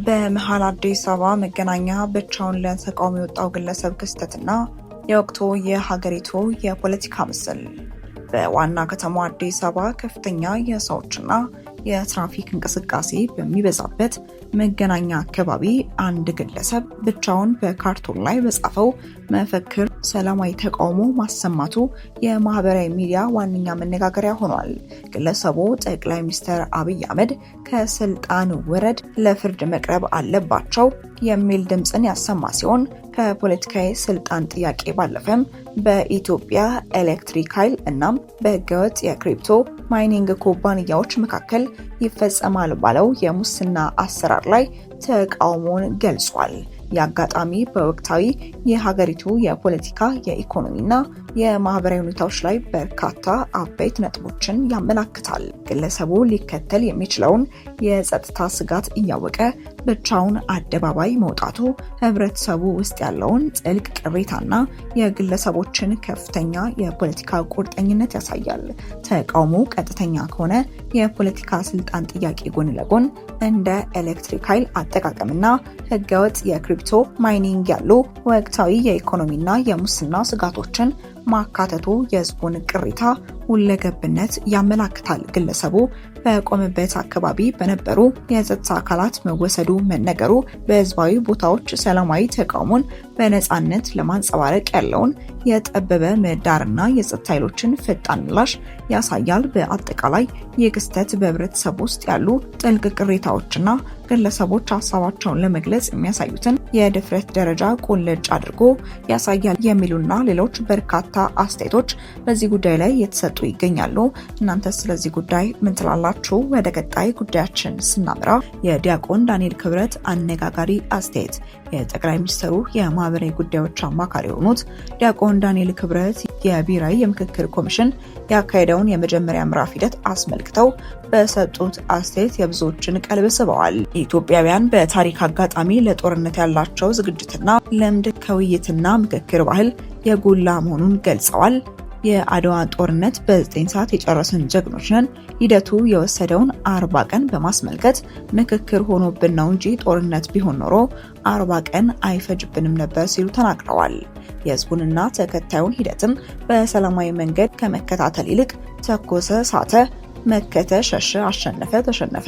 በመሃል አዲስ አበባ መገናኛ ብቻውን ለተቃውሞ የወጣው ግለሰብ ክስተትና የወቅቱ የሀገሪቱ የፖለቲካ ምስል። በዋና ከተማዋ አዲስ አበባ ከፍተኛ የሰዎችና የትራፊክ እንቅስቃሴ በሚበዛበት መገናኛ አካባቢ አንድ ግለሰብ ብቻውን በካርቶን ላይ በጻፈው መፈክር ሰላማዊ ተቃውሞ ማሰማቱ የማህበራዊ ሚዲያ ዋነኛ መነጋገሪያ ሆኗል። ግለሰቡ ጠቅላይ ሚኒስትር አብይ አህመድ ከስልጣን ውረድ፣ ለፍርድ መቅረብ አለባቸው የሚል ድምፅን ያሰማ ሲሆን ከፖለቲካዊ ስልጣን ጥያቄ ባለፈም በኢትዮጵያ ኤሌክትሪክ ኃይል እናም በህገወጥ የክሪፕቶ ማይኒንግ ኩባንያዎች መካከል ይፈጸማል ባለው የሙስና አሰራር ላይ ተቃውሞን ገልጿል። የአጋጣሚ በወቅታዊ የሀገሪቱ የፖለቲካ የኢኮኖሚና የማህበራዊ ሁኔታዎች ላይ በርካታ አበይት ነጥቦችን ያመላክታል። ግለሰቡ ሊከተል የሚችለውን የጸጥታ ስጋት እያወቀ ብቻውን አደባባይ መውጣቱ ህብረተሰቡ ውስጥ ያለውን ጥልቅ ቅሬታና የግለሰቦችን ከፍተኛ የፖለቲካ ቁርጠኝነት ያሳያል። ተቃውሞ ቀጥተኛ ከሆነ የፖለቲካ ስልጣን ጥያቄ ጎን ለጎን እንደ ኤሌክትሪክ ኃይል አጠቃቀምና ህገወጥ የክሪፕቶ ማይኒንግ ያሉ ወቅታዊ የኢኮኖሚና የሙስና ስጋቶችን ማካተቱ የህዝቡን ቅሬታ ሁለገብነት ያመላክታል። ግለሰቡ በቆመበት አካባቢ በነበሩ የጸጥታ አካላት መወሰዱ መነገሩ በህዝባዊ ቦታዎች ሰላማዊ ተቃውሞን በነፃነት ለማንጸባረቅ ያለውን የጠበበ ምህዳርና የጸጥታ ኃይሎችን ፈጣን ምላሽ ያሳያል። በአጠቃላይ ይህ ክስተት በህብረተሰቡ ውስጥ ያሉ ጥልቅ ቅሬታዎችና ግለሰቦች ሀሳባቸውን ለመግለጽ የሚያሳዩትን የድፍረት ደረጃ ቁልጭ አድርጎ ያሳያል የሚሉና ሌሎች በርካታ አስተያየቶች በዚህ ጉዳይ ላይ የተሰጡ ይገኛሉ። እናንተ ስለዚህ ጉዳይ ምን ትላላችሁ? ወደ ቀጣይ ጉዳያችን ስናመራ የዲያቆን ዳንኤል ክብረት አነጋጋሪ አስተያየት። የጠቅላይ ሚኒስትሩ የማህበራዊ ጉዳዮች አማካሪ የሆኑት ዲያቆን ዳንኤል ክብረት የብሔራዊ የምክክር ኮሚሽን ያካሄደውን የመጀመሪያ ምዕራፍ ሂደት አስመልክተው በሰጡት አስተያየት የብዙዎችን ቀልብ ስበዋል። ኢትዮጵያውያን በታሪክ አጋጣሚ ለጦርነት ያላቸው ዝግጅትና ልምድ ከውይይትና ምክክር ባህል የጎላ መሆኑን ገልጸዋል። የአድዋ ጦርነት በ9 ሰዓት የጨረስን ጀግኖች ነን። ሂደቱ የወሰደውን 40 ቀን በማስመልከት ምክክር ሆኖብን ነው እንጂ ጦርነት ቢሆን ኖሮ 40 ቀን አይፈጅብንም ነበር ሲሉ ተናግረዋል። የህዝቡንና ተከታዩን ሂደትም በሰላማዊ መንገድ ከመከታተል ይልቅ ተኮሰ፣ ሳተ፣ መከተ፣ ሸሸ፣ አሸነፈ፣ ተሸነፈ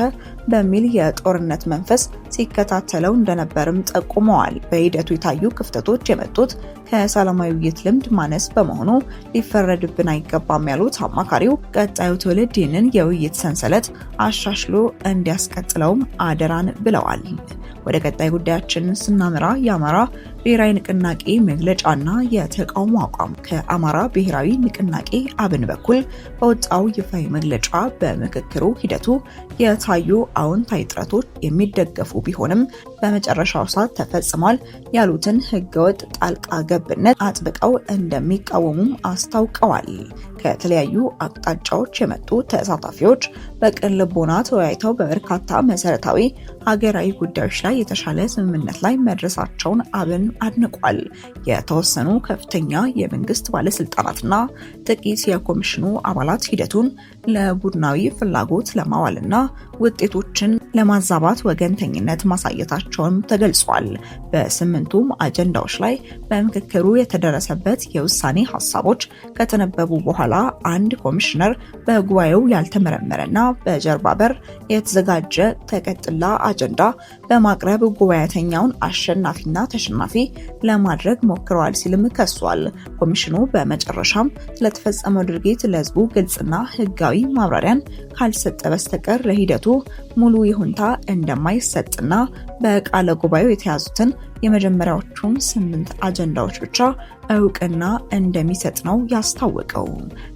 በሚል የጦርነት መንፈስ ሲከታተለው እንደነበርም ጠቁመዋል። በሂደቱ የታዩ ክፍተቶች የመጡት ከሰላማዊ ውይይት ልምድ ማነስ በመሆኑ ሊፈረድብን አይገባም ያሉት አማካሪው ቀጣዩ ትውልድ ይህንን የውይይት ሰንሰለት አሻሽሎ እንዲያስቀጥለውም አደራን ብለዋል። ወደ ቀጣይ ጉዳያችን ስናመራ የአማራ ብሔራዊ ንቅናቄ መግለጫና የተቃውሞ አቋም። ከአማራ ብሔራዊ ንቅናቄ አብን በኩል በወጣው ይፋዊ መግለጫ በምክክሩ ሂደቱ የታዩ አዎንታዊ ጥረቶች የሚደገፉ ቢሆንም በመጨረሻው ሰዓት ተፈጽሟል ያሉትን ህገወጥ ጣልቃ ገብነት አጥብቀው እንደሚቃወሙም አስታውቀዋል። ከተለያዩ አቅጣጫዎች የመጡ ተሳታፊዎች በቅን ልቦና ተወያይተው በበርካታ መሰረታዊ ሀገራዊ ጉዳዮች ላይ የተሻለ ስምምነት ላይ መድረሳቸውን አብን አድንቋል። የተወሰኑ ከፍተኛ የመንግስት ባለስልጣናትና ጥቂት የኮሚሽኑ አባላት ሂደቱን ለቡድናዊ ፍላጎት ለማዋልና ውጤቶችን ለማዛባት ወገንተኝነት ማሳየታቸውም ተገልጿል። በስምንቱም አጀንዳዎች ላይ በምክክሩ የተደረሰበት የውሳኔ ሀሳቦች ከተነበቡ በኋላ አንድ ኮሚሽነር በጉባኤው ያልተመረመረና በጀርባ በር የተዘጋጀ ተቀጥላ አጀንዳ በማቅረብ ጉባኤተኛውን አሸናፊና ተሸናፊ ለማድረግ ሞክረዋል ሲልም ከሷል። ኮሚሽኑ በመጨረሻም ስለተፈጸመው ድርጊት ለህዝቡ ግልጽና ህጋዊ ማብራሪያን ካልሰጠ በስተቀር ለሂደቱ ሙሉ ይሁንታ እንደማይሰጥና በቃለ ጉባኤው የተያዙትን የመጀመሪያዎቹን 8 አጀንዳዎች ብቻ እውቅና እንደሚሰጥ ነው ያስታወቀው።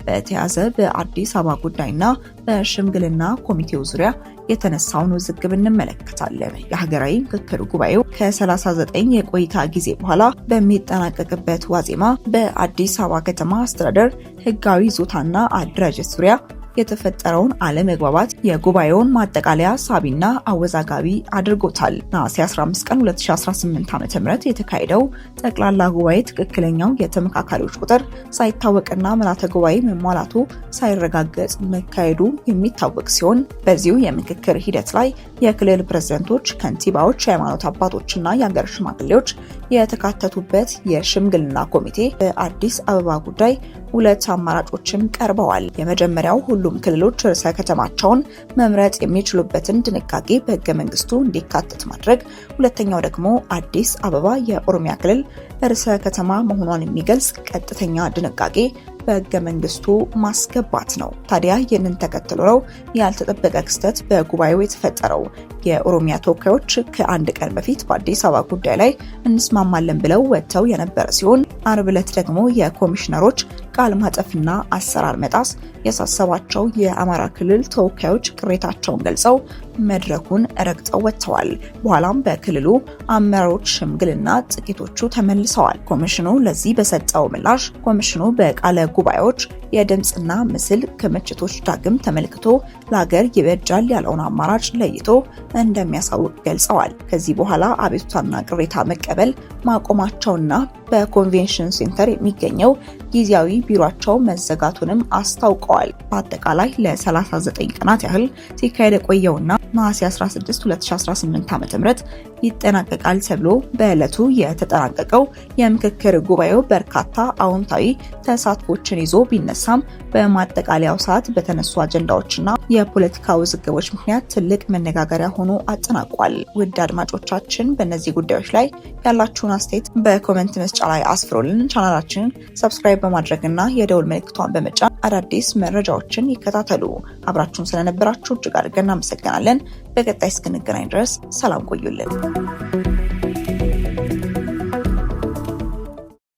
በተያዘ በአዲስ አበባ ጉዳይና በሽምግልና ኮሚቴው ዙሪያ የተነሳውን ውዝግብ እንመለከታለን። የሀገራዊ ምክክር ጉባኤው ከ39 የቆይታ ጊዜ በኋላ በሚጠናቀቅበት ዋዜማ በአዲስ አበባ ከተማ አስተዳደር ህጋዊ ይዞታና አደረጃጀት ዙሪያ የተፈጠረውን አለመግባባት የጉባኤውን ማጠቃለያ ሳቢና አወዛጋቢ አድርጎታል። ነሐሴ 15 ቀን 2018 ዓ.ም የተካሄደው ጠቅላላ ጉባኤ ትክክለኛው የተመካካሪዎች ቁጥር ሳይታወቅና ምልዓተ ጉባኤ መሟላቱ ሳይረጋገጥ መካሄዱ የሚታወቅ ሲሆን በዚሁ የምክክር ሂደት ላይ የክልል ፕሬዝዳንቶች፣ ከንቲባዎች፣ የሃይማኖት አባቶችና የሀገር ሽማግሌዎች የተካተቱበት የሽምግልና ኮሚቴ በአዲስ አበባ ጉዳይ ሁለት አማራጮችም ቀርበዋል። የመጀመሪያው ሁሉም ክልሎች ርዕሰ ከተማቸውን መምረጥ የሚችሉበትን ድንጋጌ በሕገ መንግስቱ እንዲካተት ማድረግ፣ ሁለተኛው ደግሞ አዲስ አበባ የኦሮሚያ ክልል ርዕሰ ከተማ መሆኗን የሚገልጽ ቀጥተኛ ድንጋጌ በሕገ መንግስቱ ማስገባት ነው። ታዲያ ይህንን ተከትሎ ነው ያልተጠበቀ ክስተት በጉባኤው የተፈጠረው። የኦሮሚያ ተወካዮች ከአንድ ቀን በፊት በአዲስ አበባ ጉዳይ ላይ እንስማማለን ብለው ወጥተው የነበረ ሲሆን አርብ ዕለት ደግሞ የኮሚሽነሮች ቃል ማጠፍና አሰራር መጣስ ያሳሰባቸው የአማራ ክልል ተወካዮች ቅሬታቸውን ገልጸው መድረኩን ረግጠው ወጥተዋል። በኋላም በክልሉ አመራሮች ሽምግልና ጥቂቶቹ ተመልሰዋል። ኮሚሽኑ ለዚህ በሰጠው ምላሽ ኮሚሽኑ በቃለ ጉባኤዎች የድምጽና ምስል ክምችቶች ዳግም ተመልክቶ ለሀገር ይበጃል ያለውን አማራጭ ለይቶ እንደሚያሳውቅ ገልጸዋል። ከዚህ በኋላ አቤቱታና ቅሬታ መቀበል ማቆማቸውና በኮንቬንሽን ሴንተር የሚገኘው ጊዜያዊ ቢሮአቸው መዘጋቱንም አስታውቀዋል። በአጠቃላይ ለ39 ቀናት ያህል ሲካሄድ የቆየውና ነሐሴ 16 2018 ዓ.ም ይጠናቀቃል ተብሎ በዕለቱ የተጠናቀቀው የምክክር ጉባኤው በርካታ አዎንታዊ ተሳትፎችን ይዞ ቢነሳም በማጠቃለያው ሰዓት በተነሱ አጀንዳዎችና የፖለቲካ ውዝግቦች ምክንያት ትልቅ መነጋገሪያ ሆኖ አጠናቋል። ውድ አድማጮቻችን በእነዚህ ጉዳዮች ላይ ያላችሁን አስተያየት በኮሜንት መስጫ ላይ አስፍሩልን። ቻናላችንን ሰብስክራይብ በማድረግና የደውል ምልክቷን በመጫን አዳዲስ መረጃዎችን ይከታተሉ። አብራችሁን ስለነበራችሁ እጅግ አድርገን እናመሰግናለን። በቀጣይ እስክንገናኝ ድረስ ሰላም ቆዩልን።